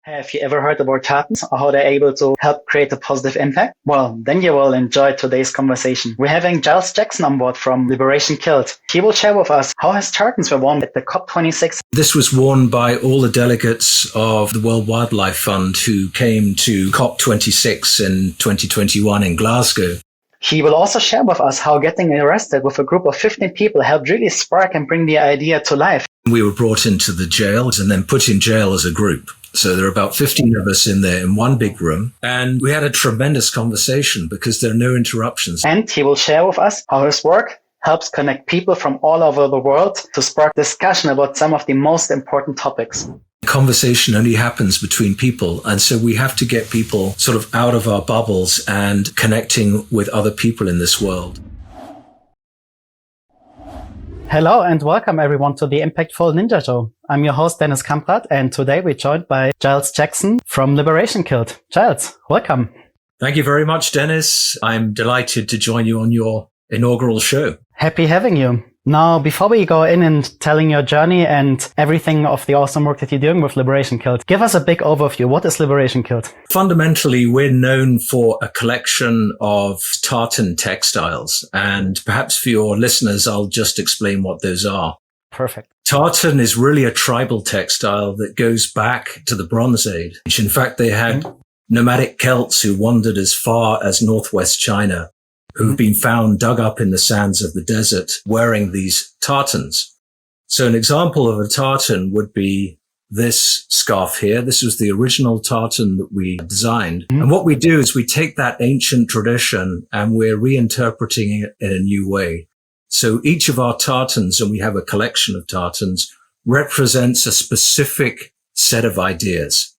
Have you ever heard about tartans or how they're able to help create a positive impact? Well, then you will enjoy today's conversation. We're having Giles Jackson on board from Liberation Kilt. He will share with us how his tartans were worn at the COP26. This was worn by all the delegates of the World Wildlife Fund who came to COP26 in 2021 in Glasgow. He will also share with us how getting arrested with a group of 15 people helped really spark and bring the idea to life. We were brought into the jails and then put in jail as a group. So there are about 15 of us in there in one big room. And we had a tremendous conversation because there are no interruptions. And he will share with us how his work helps connect people from all over the world to spark discussion about some of the most important topics. Conversation only happens between people. And so we have to get people sort of out of our bubbles and connecting with other people in this world. Hello and welcome everyone to the Impactful Ninja Show. I'm your host Dennis Kamprad, and today we're joined by Giles Jackson from Liberation Kilt. Giles, welcome. Thank you very much, Dennis. I'm delighted to join you on your inaugural show. Happy having you. Now, before we go in and telling your journey and everything of the awesome work that you're doing with Liberation Kilt, give us a big overview. What is Liberation Kilt? Fundamentally, we're known for a collection of tartan textiles. And perhaps for your listeners, I'll just explain what those are. Perfect. Tartan is really a tribal textile that goes back to the Bronze Age. In fact, they had nomadic Celts who wandered as far as northwest China, who've been found dug up in the sands of the desert wearing these tartans. So an example of a tartan would be this scarf here. This was the original tartan that we designed. And what we do is we take that ancient tradition and we're reinterpreting it in a new way. So each of our tartans, and we have a collection of tartans, represents a specific set of ideas.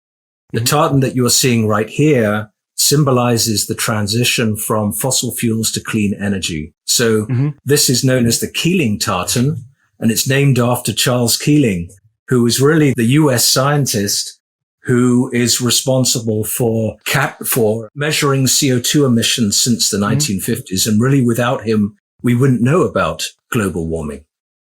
The tartan that you're seeing right here symbolizes the transition from fossil fuels to clean energy. So this is known as the Keeling tartan, and it's named after Charles Keeling, who was really the US scientist who is responsible for measuring CO2 emissions since the 1950s. And really without him, we wouldn't know about global warming.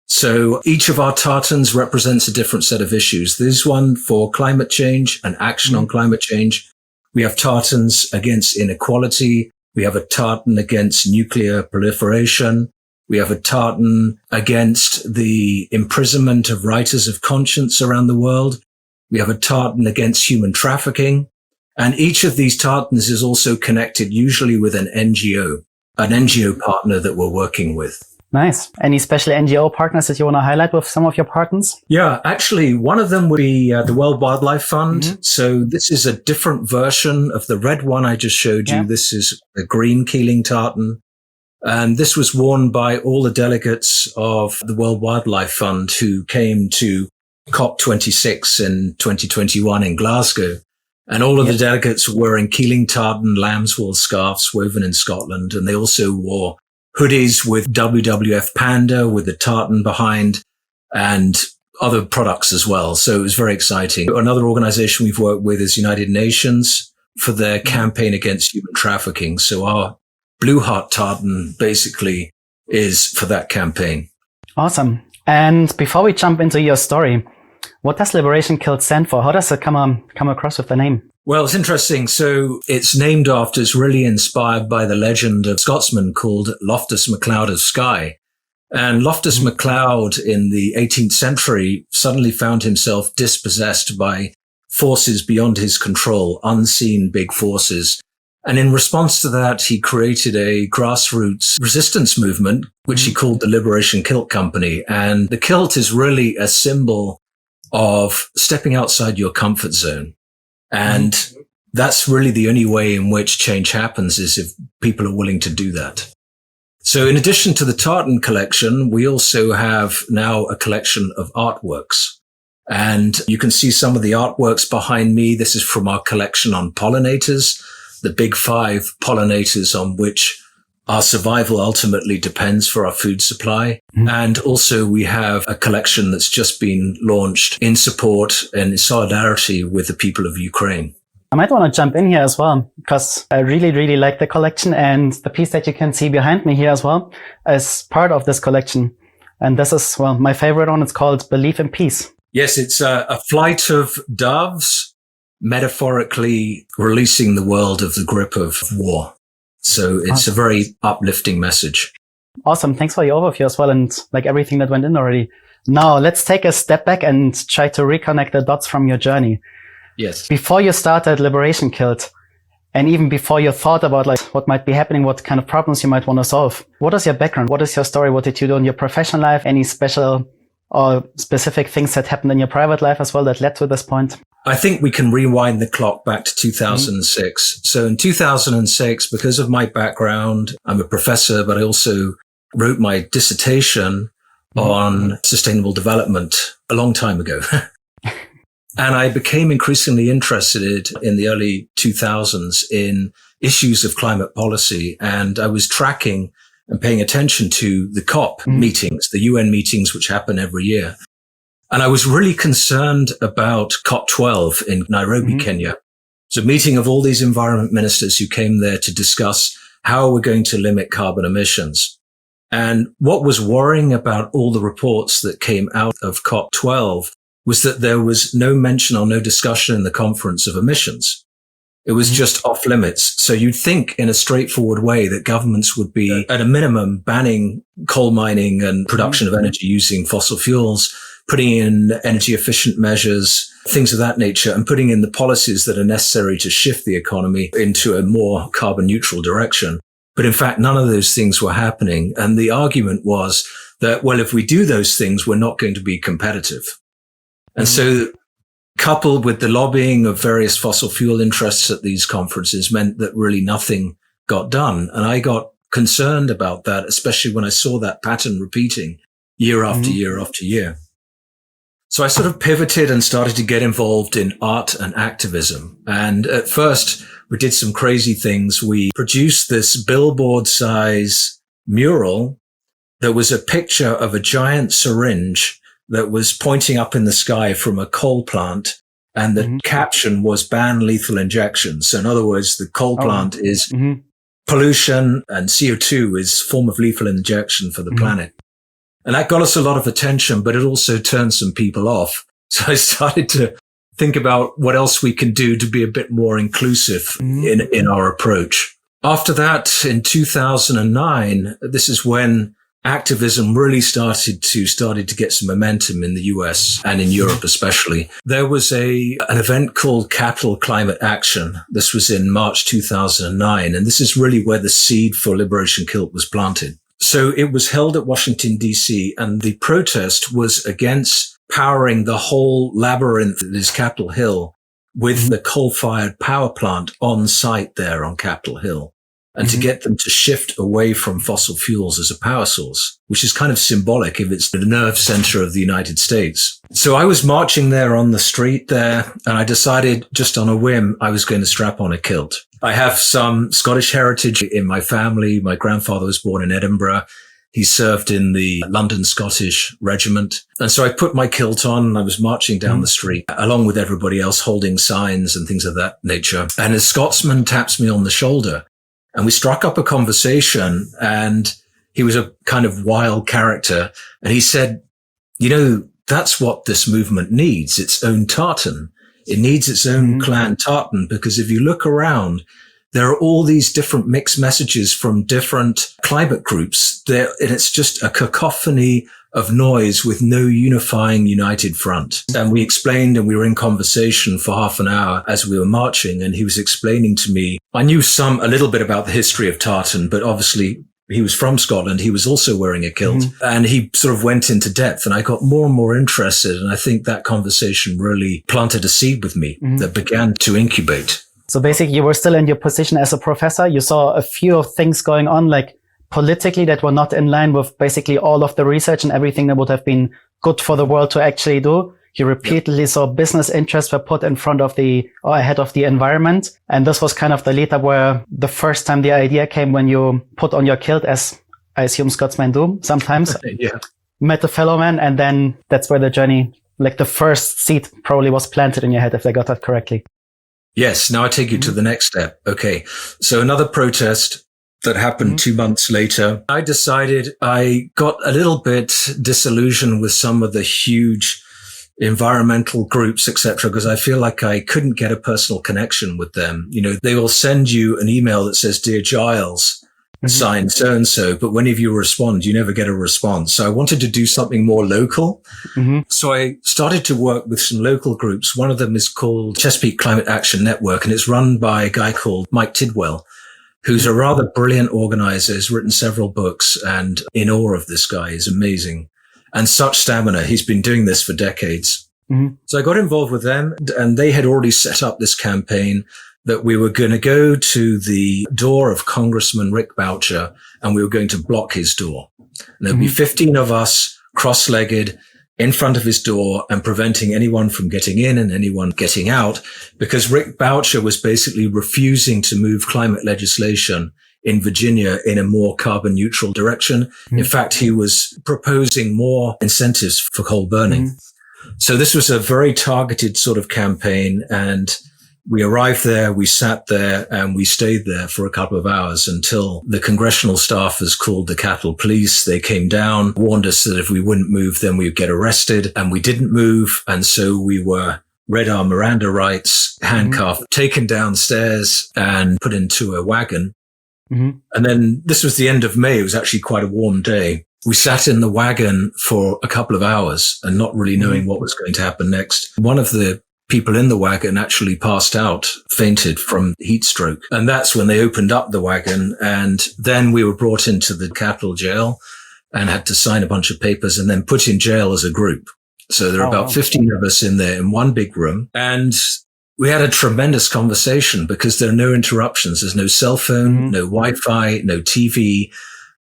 So each of our tartans represents a different set of issues. There's one for climate change and action on climate change. We have tartans against inequality. We have a tartan against nuclear proliferation. We have a tartan against the imprisonment of writers of conscience around the world. We have a tartan against human trafficking. And each of these tartans is also connected usually with an NGO partner that we're working with. Nice. Any special NGO partners that you want to highlight with some of your tartans? Yeah, actually, one of them would be the World Wildlife Fund. So this is a different version of the red one I just showed you. This is the green Keeling tartan. And this was worn by all the delegates of the World Wildlife Fund who came to COP26 in 2021 in Glasgow. And all of the delegates were wearing Keeling tartan lambswool scarves woven in Scotland. And they also wore hoodies with WWF Panda with the tartan behind and other products as well. So it was very exciting. Another organization we've worked with is United Nations for their campaign against human trafficking. So our Blue Heart tartan basically is for that campaign. Awesome. And before we jump into your story, what does Liberation Kilt stand for? How does it come across with the name? Well, it's interesting. So it's named after, it's really inspired by the legend of a Scotsman called Loftus MacLeod of Skye. And Loftus MacLeod in the 18th century suddenly found himself dispossessed by forces beyond his control, unseen big forces. And in response to that, he created a grassroots resistance movement, which he called the Liberation Kilt Company. And the kilt is really a symbol of stepping outside your comfort zone. And that's really the only way in which change happens is if people are willing to do that. So in addition to the tartan collection, we also have now a collection of artworks. And you can see some of the artworks behind me. This is from our collection on pollinators, the big 5 pollinators on which our survival ultimately depends for our food supply. And also we have a collection that's just been launched in support and in solidarity with the people of Ukraine. I might want to jump in here as well, because I really, really like the collection, and the piece that you can see behind me here as well is part of this collection. And this is, well, my favorite one. It's called Believe in Peace. Yes, it's a flight of doves metaphorically releasing the world of the grip of war. So it's a very uplifting message. Awesome. Thanks for your overview as well, and like everything that went in already. Now let's take a step back and try to reconnect the dots from your journey. Yes. Before you started Liberation Kilt, and even before you thought about like what might be happening, what kind of problems you might want to solve, what is your background? What is your story? What did you do in your professional life? Any special or specific things that happened in your private life as well that led to this point? I think we can rewind the clock back to 2006. So in 2006, because of my background, I'm a professor, but I also wrote my dissertation on sustainable development a long time ago. And I became increasingly interested in the early 2000s in issues of climate policy. And I was tracking and paying attention to the COP meetings, the UN meetings, which happen every year. And I was really concerned about COP12 in Nairobi, Kenya. It's a meeting of all these environment ministers who came there to discuss how we're going to limit carbon emissions. And what was worrying about all the reports that came out of COP12 was that there was no mention or no discussion in the conference of emissions. It was just off limits. So you'd think in a straightforward way that governments would be at a minimum banning coal mining and production of energy using fossil fuels, putting in energy efficient measures, things of that nature, and putting in the policies that are necessary to shift the economy into a more carbon neutral direction. But in fact, none of those things were happening. And the argument was that, well, if we do those things, we're not going to be competitive. And so coupled with the lobbying of various fossil fuel interests at these conferences meant that really nothing got done. And I got concerned about that, especially when I saw that pattern repeating year after year after year. So I sort of pivoted and started to get involved in art and activism. And at first, we did some crazy things. We produced this billboard size mural that was a picture of a giant syringe that was pointing up in the sky from a coal plant. And the caption was ban lethal injections. So in other words, the coal plant is pollution and CO2 is a form of lethal injection for the planet. And that got us a lot of attention, but it also turned some people off. So I started to think about what else we can do to be a bit more inclusive in our approach. After that, in 2009, this is when activism really started to get some momentum in the US and in Europe especially. There was an event called Capital Climate Action. This was in March 2009, and this is really where the seed for Liberation Kilt was planted. So it was held at Washington, D.C., and the protest was against powering the whole labyrinth that is Capitol Hill with the coal-fired power plant on site there on Capitol Hill, and to get them to shift away from fossil fuels as a power source, which is kind of symbolic if it's the nerve center of the United States. So I was marching there on the street there, and I decided just on a whim I was going to strap on a kilt. I have some Scottish heritage in my family. My grandfather was born in Edinburgh. He served in the London Scottish Regiment. And so I put my kilt on and I was marching down the street along with everybody else holding signs and things of that nature. And a Scotsman taps me on the shoulder and we struck up a conversation, and he was a kind of wild character. And he said, you know, that's what this movement needs, its own tartan. It needs its own clan tartan, because if you look around, there are all these different mixed messages from different climate groups there, and it's just a cacophony of noise with no unifying united front. And we explained, and we were in conversation for half an hour as we were marching, and he was explaining to me, I knew a little bit about the history of tartan, but obviously he was from Scotland. He was also wearing a kilt, and he sort of went into depth, and I got more and more interested. And I think that conversation really planted a seed with me that began to incubate. So basically you were still in your position as a professor. You saw a few things going on, like politically, that were not in line with basically all of the research and everything that would have been good for the world to actually do. You repeatedly saw business interests were put in front of ahead of the environment. And this was kind of the lead up where the first time the idea came when you put on your kilt, as I assume Scotsmen do sometimes, met a fellow man. And then that's where the journey, like the first seed probably was planted in your head, if I got that correctly. Yes. Now I take you to the next step. Okay. So another protest that happened 2 months later. I decided I got a little bit disillusioned with some of the huge environmental groups, etc., because I feel like I couldn't get a personal connection with them. You know, they will send you an email that says, "Dear Giles, signed so-and-so," but whenever you respond, you never get a response. So I wanted to do something more local. So I started to work with some local groups. One of them is called Chesapeake Climate Action Network, and it's run by a guy called Mike Tidwell, who's a rather brilliant organizer. He's written several books, and in awe of this guy. He's amazing. And such stamina. He's been doing this for decades. So I got involved with them, and they had already set up this campaign that we were going to go to the door of Congressman Rick Boucher, and we were going to block his door. And there'd be 15 of us cross-legged in front of his door and preventing anyone from getting in and anyone getting out, because Rick Boucher was basically refusing to move climate legislation in Virginia in a more carbon neutral direction. In fact, he was proposing more incentives for coal burning. So this was a very targeted sort of campaign, and we arrived there, we sat there, and we stayed there for a couple of hours until the congressional staffers called the Capitol Police. They came down, warned us that if we wouldn't move, then we'd get arrested, and we didn't move. And so we were read our Miranda rights, handcuffed, taken downstairs and put into a wagon. And then this was the end of May. It was actually quite a warm day. We sat in the wagon for a couple of hours and not really knowing what was going to happen next. One of the people in the wagon actually passed out, fainted from heat stroke. And that's when they opened up the wagon. And then we were brought into the Capitol jail and had to sign a bunch of papers and then put in jail as a group. So there are about 15 of us in there in one big room. And we had a tremendous conversation because there are no interruptions. There's no cell phone, no Wi-Fi, no TV,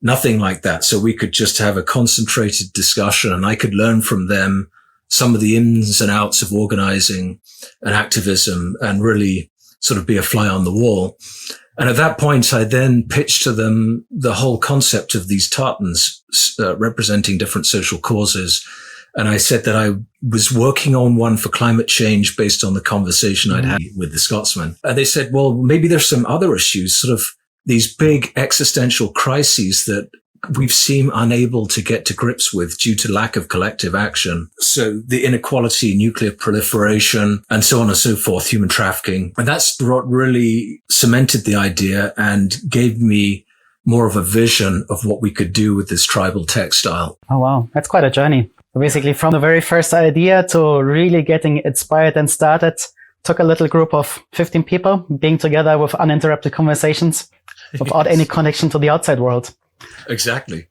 nothing like that. So we could just have a concentrated discussion, and I could learn from them some of the ins and outs of organizing and activism and really sort of be a fly on the wall. And at that point, I then pitched to them the whole concept of these tartans representing different social causes. And I said that I was working on one for climate change based on the conversation I'd had with the Scotsman. And they said, well, maybe there's some other issues, sort of these big existential crises that we've seemed unable to get to grips with due to lack of collective action. So the inequality, nuclear proliferation, and so on and so forth, human trafficking. And that's what really cemented the idea and gave me more of a vision of what we could do with this tribal textile. Oh, wow. That's quite a journey. Basically, from the very first idea to really getting inspired and started, took a little group of 15 people being together with uninterrupted conversations without any connection to the outside world. Exactly.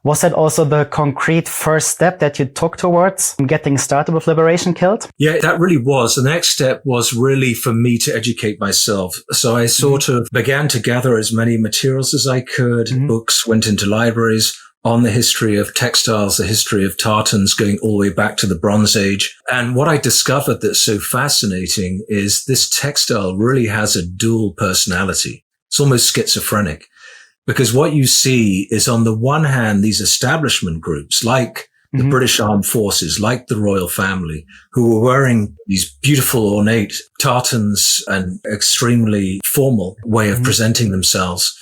Was that also the concrete first step that you took towards getting started with Liberation Kilt? Yeah, that really was. The next step was really for me to educate myself. So I sort of began to gather as many materials as I could. Books, went into libraries on the history of textiles, the history of tartans going all the way back to the Bronze Age. And what I discovered that's so fascinating is this textile really has a dual personality. It's almost schizophrenic. Because what you see is, on the one hand, these establishment groups like the British Armed Forces, like the royal family, who were wearing these beautiful, ornate tartans and extremely formal way of presenting themselves,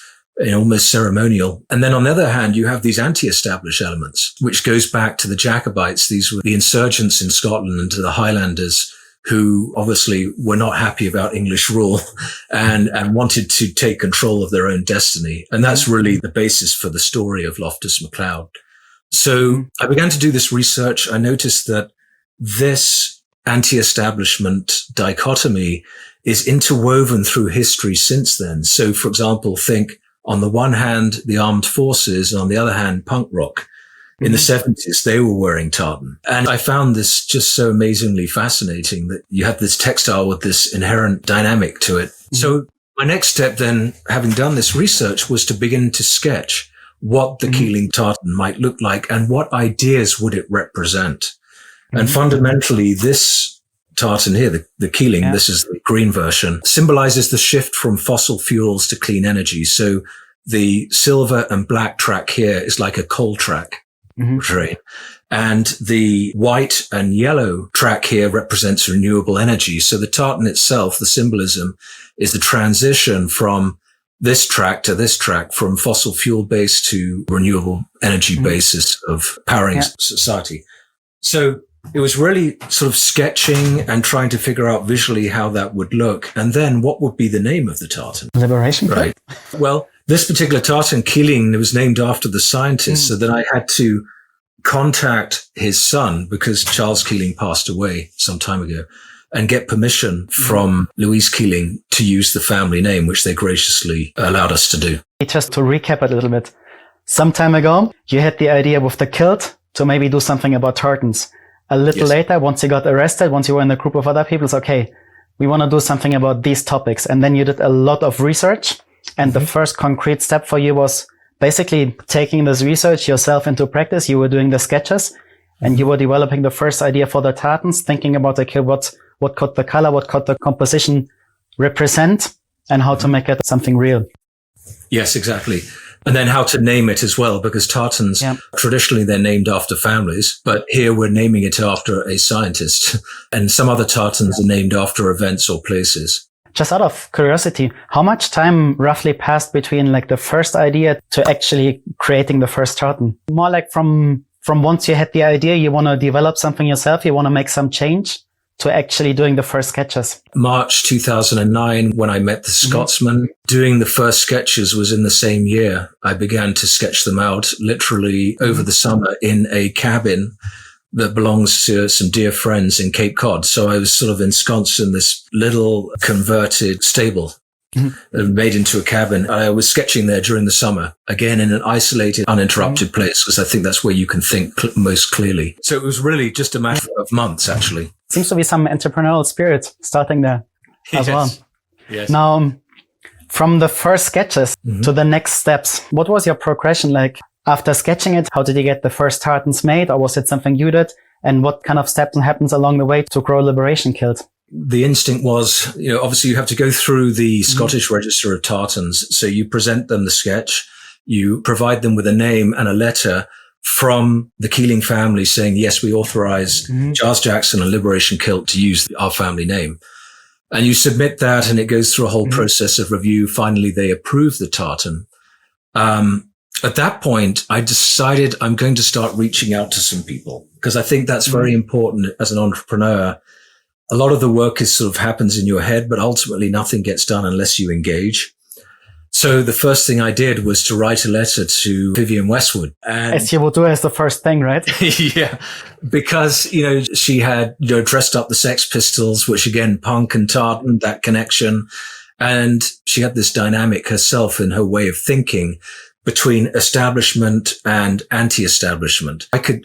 almost ceremonial. And then on the other hand, you have these anti-established elements, which goes back to the Jacobites. These were the insurgents in Scotland and to the Highlanders, who obviously were not happy about English rule and wanted to take control of their own destiny. And that's really the basis for the story of Loftus MacLeod. So I began to do this research. I noticed that this anti-establishment dichotomy is interwoven through history since then. So, for example, think on the one hand, the armed forces, and on the other hand, punk rock. In the 70s, they were wearing tartan. And I found this just so amazingly fascinating that you have this textile with this inherent dynamic to it. So my next step then, having done this research, was to begin to sketch what the Keeling tartan might look like and what ideas would it represent. And fundamentally, this tartan here, the Keeling, this is the green version, symbolizes the shift from fossil fuels to clean energy. So the silver and black track here is like a coal track. Train. And the white and yellow track here represents renewable energy. So the tartan itself, the symbolism, is the transition from this track to this track, from fossil fuel based to renewable energy basis of powering society. So It was really sort of sketching and trying to figure out visually how that would look. And then what would be the name of the tartan? Liberation Kilt? Right. Well, this particular tartan, Keeling, was named after the scientist. So then I had to contact his son, because Charles Keeling passed away some time ago, and get permission from Louise Keeling to use the family name, which they graciously allowed us to do. Just to recap a little bit, some time ago, you had the idea with the kilt to maybe do something about tartans. A little later, once you got arrested, once you were in a group of other people, it's okay, we want to do something about these topics. And then you did a lot of research. And the first concrete step for you was basically taking this research yourself into practice. You were doing the sketches and you were developing the first idea for the tartans, thinking about, okay, what could the color, what could the composition represent, and how to make it something real. Yes, exactly. And then how to name it as well, because tartans, traditionally they're named after families, but here we're naming it after a scientist. And some other tartans are named after events or places. Just out of curiosity, how much time roughly passed between like the first idea to actually creating the first tartan? More like from once you had the idea, you want to develop something yourself, you want to make some change, to actually doing the first sketches? March 2009, when I met the Scotsman, doing the first sketches was in the same year. I began to sketch them out literally over the summer in a cabin that belongs to some dear friends in Cape Cod. So I was sort of ensconced in this little converted stable made into a cabin. I was sketching there during the summer, again in an isolated, uninterrupted place, because I think that's where you can think most clearly. So it was really just a matter of months, actually. Seems to be some entrepreneurial spirit starting there as well. Yes. Now, from the first sketches to the next steps, what was your progression like? After sketching it, how did you get the first tartans made, or was it something you did? And what kind of steps and happens along the way to grow Liberation Kilt? The instinct was, obviously you have to go through the Scottish Register of Tartans. So you present them the sketch, you provide them with a name and a letter from the Keeling family saying, yes, we authorize Giles Jackson and Liberation Kilt to use our family name. And you submit that and it goes through a whole process of review. Finally, they approve the tartan. At that point, I decided I'm going to start reaching out to some people, because I think that's very important as an entrepreneur. A lot of the work sort of happens in your head, but ultimately nothing gets done unless you engage. So the first thing I did was to write a letter to Vivienne Westwood. And as you will do as the first thing, right? Yeah, because, she had, dressed up the Sex Pistols, which again, punk and tartan, that connection. And she had this dynamic herself in her way of thinking between establishment and anti-establishment. I could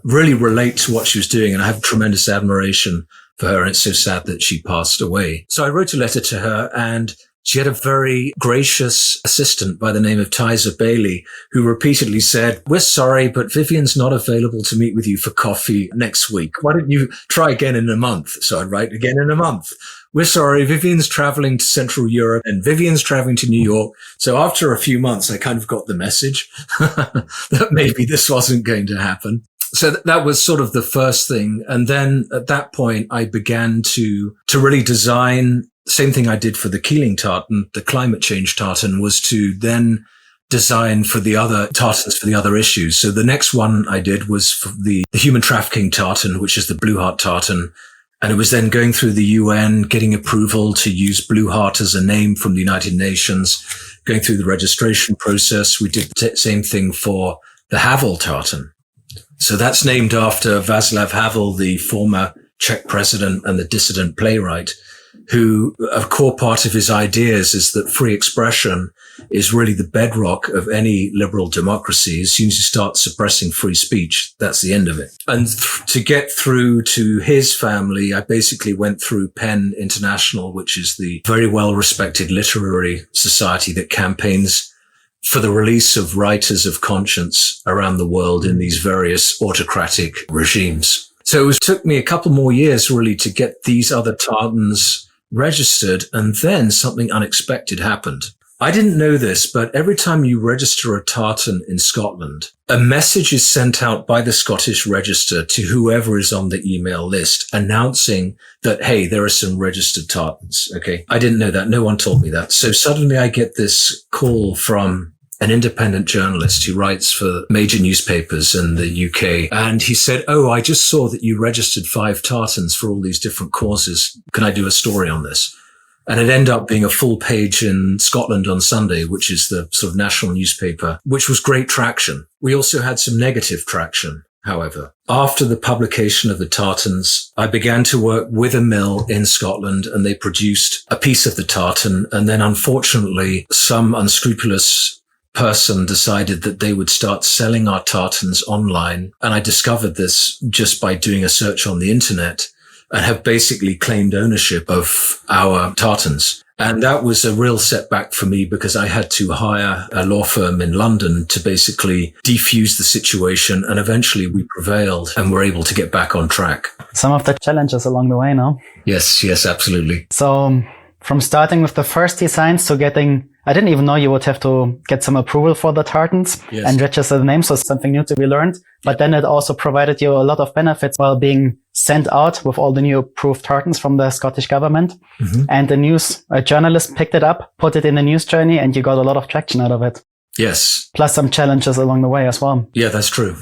really relate to what she was doing, and I have tremendous admiration for her. And it's so sad that she passed away. So I wrote a letter to her, and she had a very gracious assistant by the name of Tyza Bailey, who repeatedly said, we're sorry, but Vivian's not available to meet with you for coffee next week. Why don't you try again in a month? So I'd write again in a month. We're sorry, Vivian's traveling to Central Europe and Vivian's traveling to New York. So after a few months, I kind of got the message that maybe this wasn't going to happen. So that was sort of the first thing. And then at that point, I began to really design. Same thing I did for the Keeling tartan, the climate change tartan, was to then design for the other tartans for the other issues. So the next one I did was for the human trafficking tartan, which is the Blue Heart tartan. And it was then going through the UN, getting approval to use Blue Heart as a name from the United Nations, going through the registration process. We did the same thing for the Havel tartan. So that's named after Václav Havel, the former Czech president and the dissident playwright, who a core part of his ideas is that free expression is really the bedrock of any liberal democracy. As soon as you start suppressing free speech, that's the end of it. And to get through to his family, I basically went through PEN International, which is the very well-respected literary society that campaigns for the release of writers of conscience around the world in these various autocratic regimes. So it took me a couple more years really to get these other tartans registered, and then something unexpected happened. I didn't know this, but every time you register a tartan in Scotland, a message is sent out by the Scottish Register to whoever is on the email list announcing that, hey, there are some registered tartans. Okay. I didn't know that. No one told me that. So suddenly I get this call from an independent journalist who writes for major newspapers in the UK. And he said, "Oh, I just saw that you registered 5 tartans for all these different causes. Can I do a story on this?" And it ended up being a full page in Scotland on Sunday, which is the sort of national newspaper, which was great traction. We also had some negative traction, however. After the publication of the tartans, I began to work with a mill in Scotland, and they produced a piece of the tartan. And then unfortunately, some unscrupulous person decided that they would start selling our tartans online. And I discovered this just by doing a search on the internet, and have basically claimed ownership of our tartans. And that was a real setback for me, because I had to hire a law firm in London to basically defuse the situation. And eventually we prevailed and were able to get back on track. Some of the challenges along the way, no? Yes, absolutely. So from starting with the first designs to getting, I didn't even know you would have to get some approval for the tartans and register the name. So something new to be learned. But then it also provided you a lot of benefits while being sent out with all the new approved tartans from the Scottish government. And the news, a journalist picked it up, put it in the news journey, and you got a lot of traction out of it. Yes. Plus some challenges along the way as well. Yeah, that's true.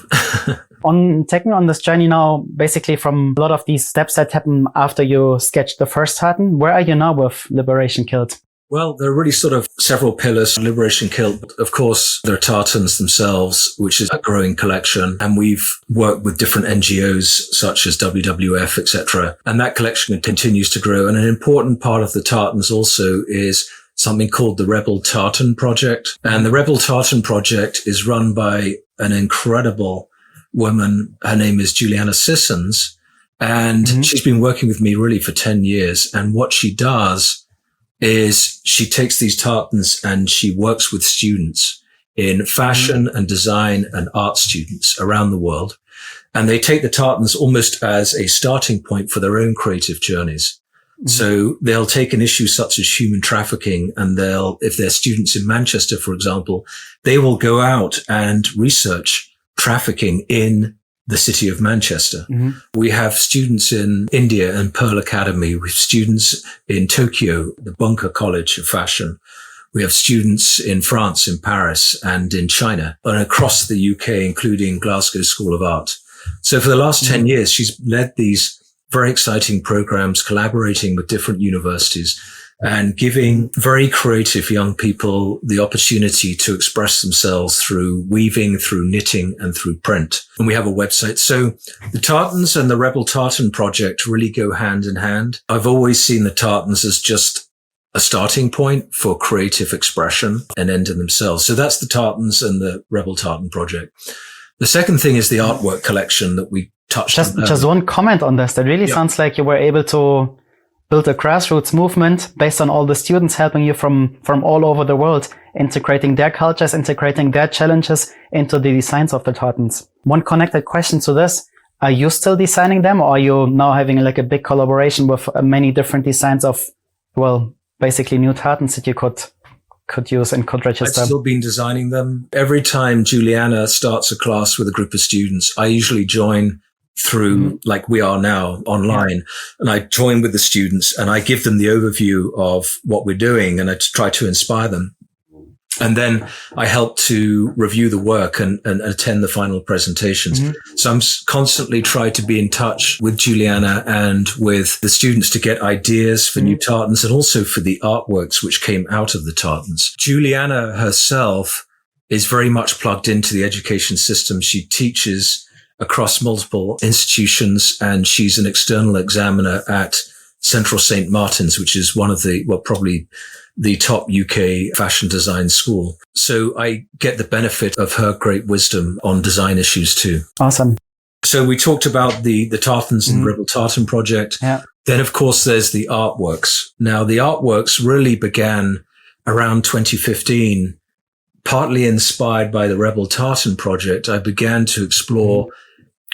Take me on this journey now, basically from a lot of these steps that happen after you sketched the first tartan. Where are you now with Liberation Kilt? Well, there are really sort of several pillars. Liberation Kilt, of course, there are tartans themselves, which is a growing collection. And we've worked with different NGOs such as WWF, etc. And that collection continues to grow. And an important part of the tartans also is something called the Rebel Tartan Project. And the Rebel Tartan Project is run by an incredible woman. Her name is Juliana Sissons. And she's been working with me really for 10 years. And what she does is she takes these tartans and she works with students in fashion and design and art students around the world. And they take the tartans almost as a starting point for their own creative journeys. So they'll take an issue such as human trafficking, and if they're students in Manchester, for example, they will go out and research trafficking in the city of Manchester. We have students in India and Pearl Academy. We have students in Tokyo, the Bunker College of Fashion. We have students in France, in Paris, and in China, and across the UK, including Glasgow School of Art. So for the last 10 years, she's led these very exciting programs, collaborating with different universities and giving very creative young people the opportunity to express themselves through weaving, through knitting, and through print. And we have a website. So the tartans and the Rebel Tartan Project really go hand in hand. I've always seen the tartans as just a starting point for creative expression and end in themselves. So that's the tartans and the Rebel Tartan Project. The second thing is the artwork collection that we touched on. Just one comment on this. That really sounds like you were able to build a grassroots movement based on all the students helping you from all over the world, integrating their cultures, integrating their challenges into the designs of the tartans. One connected question to this: are you still designing them, or are you now having like a big collaboration with many different designs of, well, basically new tartans that you could use and could register? I've still been designing them. Every time Juliana starts a class with a group of students, I usually join through like we are now online, and I join with the students and I give them the overview of what we're doing, and I try to inspire them. And then I help to review the work and attend the final presentations. So I'm constantly trying to be in touch with Juliana and with the students to get ideas for new tartans and also for the artworks which came out of the tartans. Juliana herself is very much plugged into the education system. She teaches across multiple institutions, and she's an external examiner at Central St. Martin's, which is one of probably the top UK fashion design school. So I get the benefit of her great wisdom on design issues too. Awesome. So we talked about the tartans and Rebel Tartan Project. Then, of course, there's the artworks. Now, the artworks really began around 2015, partly inspired by the Rebel Tartan Project. I began to explore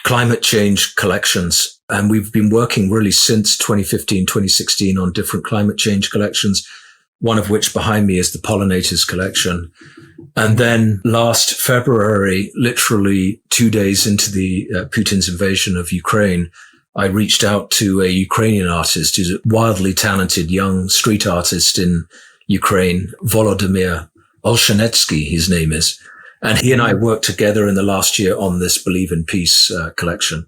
climate change collections. And we've been working really since 2015, 2016 on different climate change collections, one of which behind me is the Pollinators collection. And then last February, literally 2 days into the Putin's invasion of Ukraine, I reached out to a Ukrainian artist who's a wildly talented young street artist in Ukraine, Volodymyr Olshanetsky, his name is. And he and I worked together in the last year on this Believe in Peace collection.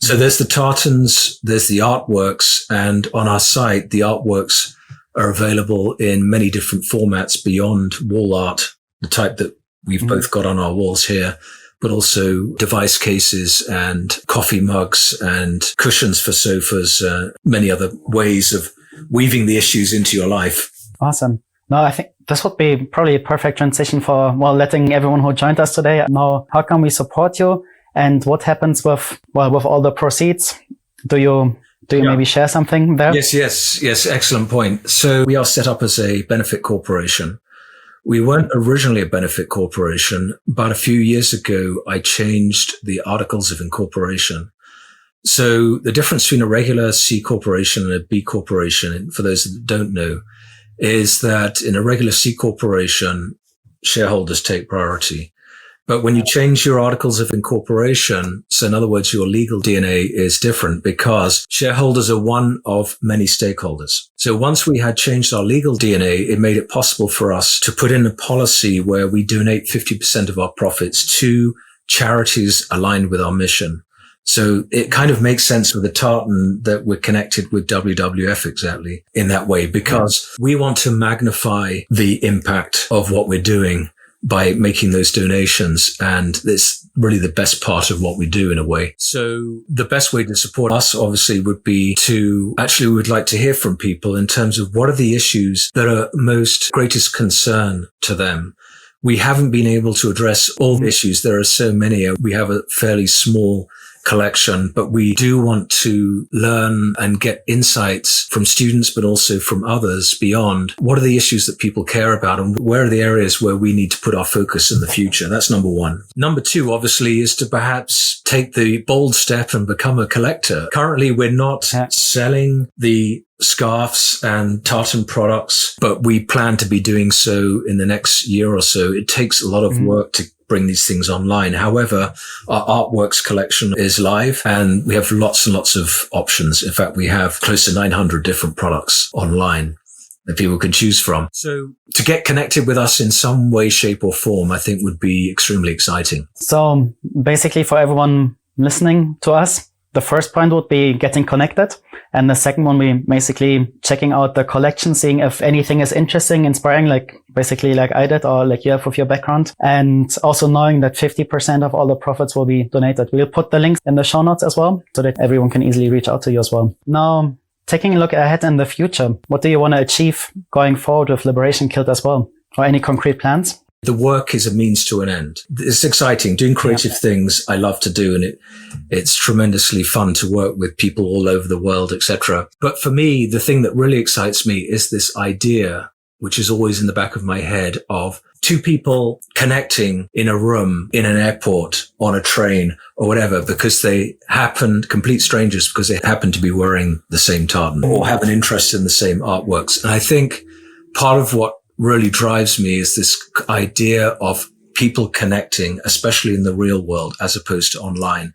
So there's the tartans, there's the artworks, and on our site, the artworks are available in many different formats beyond wall art, the type that we've both got on our walls here, but also device cases and coffee mugs and cushions for sofas, many other ways of weaving the issues into your life. Awesome. No, I think this would be probably a perfect transition for, letting everyone who joined us today know how can we support you and what happens with all the proceeds. Do you maybe share something there? Yes. Excellent point. So we are set up as a benefit corporation. We weren't originally a benefit corporation, but a few years ago, I changed the articles of incorporation. So the difference between a regular C corporation and a B corporation, for those that don't know, is that in a regular C corporation, shareholders take priority. But when you change your articles of incorporation, so in other words, your legal DNA is different because shareholders are one of many stakeholders. So once we had changed our legal DNA, it made it possible for us to put in a policy where we donate 50% of our profits to charities aligned with our mission. So it kind of makes sense with the tartan that we're connected with WWF exactly in that way, because we want to magnify the impact of what we're doing by making those donations. And it's really the best part of what we do in a way. So the best way to support us obviously would be we would like to hear from people in terms of what are the issues that are most greatest concern to them. We haven't been able to address all the issues. There are so many. We have a fairly small collection, but we do want to learn and get insights from students, but also from others beyond what are the issues that people care about and where are the areas where we need to put our focus in the future. That's number one. Number two, obviously, is to perhaps take the bold step and become a collector. Currently, we're not selling the scarves and tartan products, but we plan to be doing so in the next year or so. It takes a lot of work to bring these things online. However, our artworks collection is live and we have lots and lots of options. In fact, we have close to 900 different products online that people can choose from. So to get connected with us in some way, shape or form, I think would be extremely exciting. So basically for everyone listening to us, the first point would be getting connected. And the second one, we basically checking out the collection, seeing if anything is interesting, inspiring, like I did, or like you have with your background. And also knowing that 50% of all the profits will be donated. We'll put the links in the show notes as well, so that everyone can easily reach out to you as well. Now, taking a look ahead in the future, what do you want to achieve going forward with Liberation Kilt as well? Or any concrete plans? The work is a means to an end. It's exciting. Doing creative things I love to do, and it's tremendously fun to work with people all over the world, etc. But for me, the thing that really excites me is this idea, which is always in the back of my head, of two people connecting in a room, in an airport, on a train or whatever, because they complete strangers, because they happen to be wearing the same tartan or have an interest in the same artworks. And I think part of what really drives me is this idea of people connecting, especially in the real world, as opposed to online.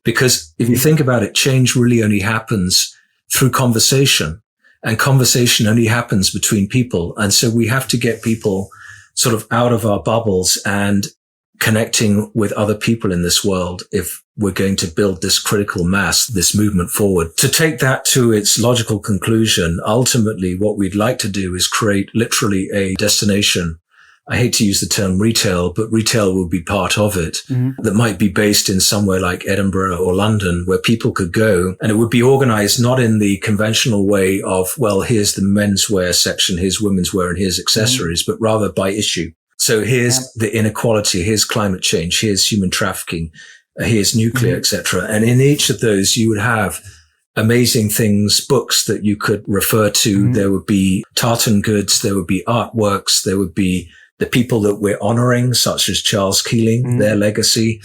Because if you think about it, change really only happens through conversation, and conversation only happens between people. And so we have to get people sort of out of our bubbles and connecting with other people in this world if we're going to build this critical mass, this movement forward. To take that to its logical conclusion, ultimately what we'd like to do is create literally a destination. I hate to use the term retail, but retail will be part of it, that might be based in somewhere like Edinburgh or London, where people could go, and it would be organized not in the conventional way of, well, here's the menswear section, here's women's wear, and here's accessories, but rather by issue. So here's the inequality, here's climate change, here's human trafficking, here's nuclear, etc. And in each of those, you would have amazing things, books that you could refer to. There would be tartan goods, there would be artworks, there would be the people that we're honoring, such as Giles Key Learnings, their legacy.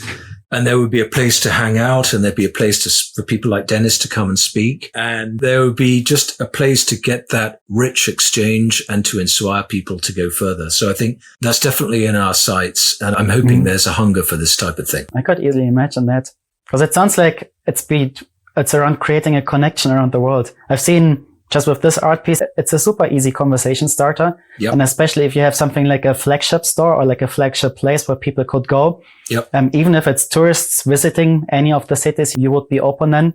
And there would be a place to hang out, and there'd be a place for people like Dennis to come and speak. And there would be just a place to get that rich exchange and to inspire people to go further. So I think that's definitely in our sights. And I'm hoping there's a hunger for this type of thing. I could easily imagine that, because it sounds like it's around creating a connection around the world. I've seen just with this art piece, it's a super easy conversation starter. Yep. And especially if you have something like a flagship store or like a flagship place where people could go. Yep. Even if it's tourists visiting any of the cities, you would be open then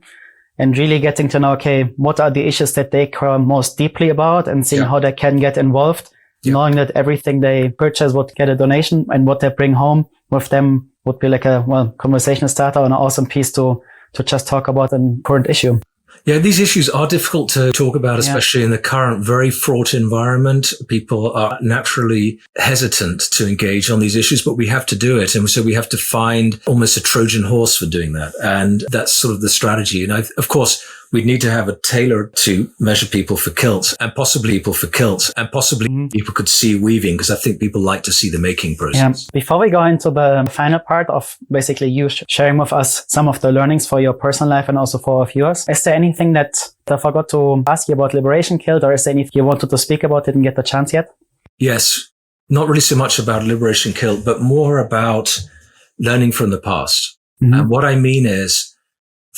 and really getting to know, okay, what are the issues that they care most deeply about and seeing how they can get involved, knowing that everything they purchase would get a donation and what they bring home with them would be like a, conversation starter and an awesome piece to just talk about a current issue. Yeah, these issues are difficult to talk about, especially in the current very fraught environment. People are naturally hesitant to engage on these issues, but we have to do it. And so we have to find almost a Trojan horse for doing that. And that's sort of the strategy. And of course, we'd need to have a tailor to measure people for kilts and possibly people people could see weaving, because I think people like to see the making process. Yeah. Before we go into the final part of basically you sharing with us some of the learnings for your personal life and also for our viewers, is there anything that I forgot to ask you about Liberation Kilt, or is there anything you wanted to speak about, didn't get the chance yet? Yes. Not really so much about Liberation Kilt, but more about learning from the past. And what I mean is,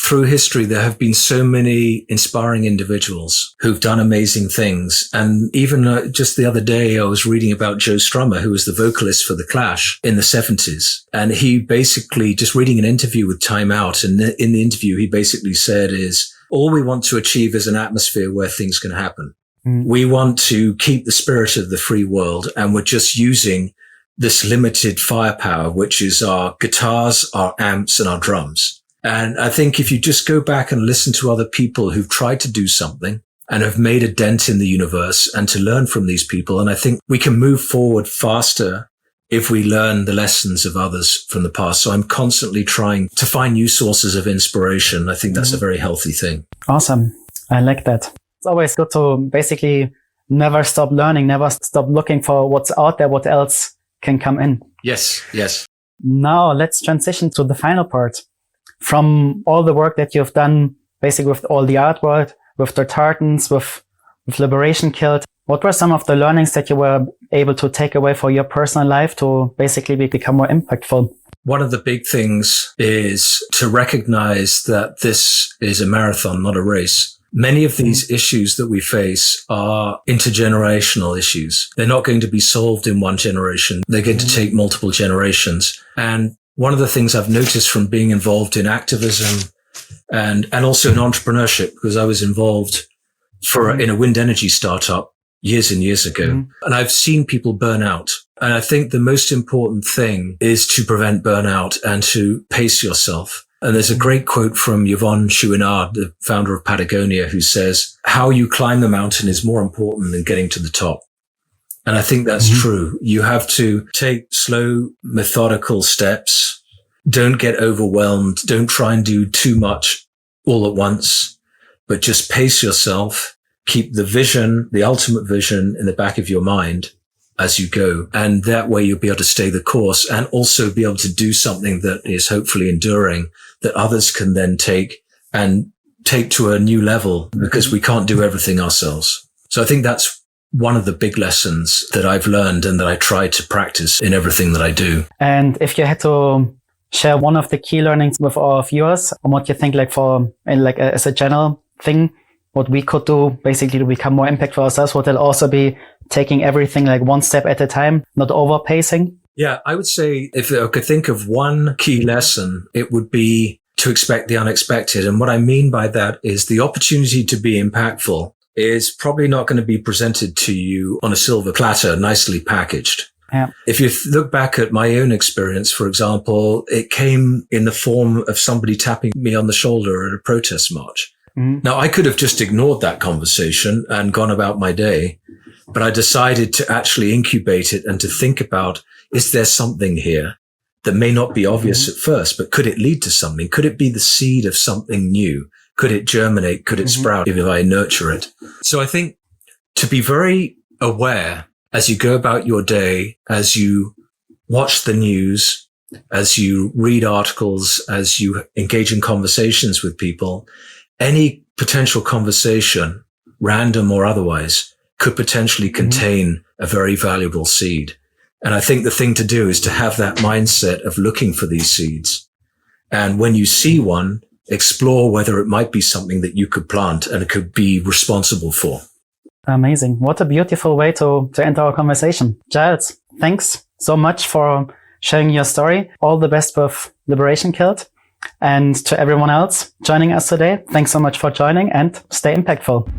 through history, there have been so many inspiring individuals who've done amazing things. And even just the other day, I was reading about Joe Strummer, who was the vocalist for The Clash in the 70s. And he basically, just reading an interview with Time Out, and in the interview, he basically said is, all we want to achieve is an atmosphere where things can happen. We want to keep the spirit of the free world, and we're just using this limited firepower, which is our guitars, our amps, and our drums. And I think if you just go back and listen to other people who've tried to do something and have made a dent in the universe, and to learn from these people, and I think we can move forward faster if we learn the lessons of others from the past. So I'm constantly trying to find new sources of inspiration. I think that's a very healthy thing. Awesome. I like that. It's always good to basically never stop learning, never stop looking for what's out there, what else can come in. Yes, yes. Now let's transition to the final part. From all the work that you've done, basically with all the artwork, with the tartans, with Liberation Kilt, what were some of the learnings that you were able to take away for your personal life to basically become more impactful? One of the big things is to recognize that this is a marathon, not a race. Many of these issues that we face are intergenerational issues. They're not going to be solved in one generation. They're going to take multiple generations. And one of the things I've noticed from being involved in activism and also in entrepreneurship, because I was involved in a wind energy startup years and years ago, and I've seen people burn out. And I think the most important thing is to prevent burnout and to pace yourself. And there's a great quote from Yvonne Chouinard, the founder of Patagonia, who says, how you climb the mountain is more important than getting to the top. And I think that's true. You have to take slow, methodical steps. Don't get overwhelmed. Don't try and do too much all at once, but just pace yourself. Keep the vision, the ultimate vision, in the back of your mind as you go. And that way you'll be able to stay the course and also be able to do something that is hopefully enduring, that others can then take to a new level, because we can't do everything ourselves. So I think that's one of the big lessons that I've learned and that I try to practice in everything that I do. And if you had to share one of the key learnings with our viewers, and what you think as a general thing, what we could do basically to become more impactful ourselves, would it also be taking everything like one step at a time, not overpacing? Yeah, I would say if I could think of one key lesson, it would be to expect the unexpected. And what I mean by that is the opportunity to be impactful is probably not going to be presented to you on a silver platter, nicely packaged. Yeah. If you look back at my own experience, for example, it came in the form of somebody tapping me on the shoulder at a protest march. Now, I could have just ignored that conversation and gone about my day, but I decided to actually incubate it and to think about, is there something here that may not be obvious at first, but could it lead to something? Could it be the seed of something new? Could it germinate? Could it sprout if I nurture it? So I think to be very aware as you go about your day, as you watch the news, as you read articles, as you engage in conversations with people, any potential conversation, random or otherwise, could potentially contain a very valuable seed. And I think the thing to do is to have that mindset of looking for these seeds. And when you see one, explore whether it might be something that you could plant and it could be responsible for. Amazing. What a beautiful way to end our conversation. Giles, thanks so much for sharing your story. All the best with Liberation Kilt. And to everyone else joining us today, thanks so much for joining and stay impactful.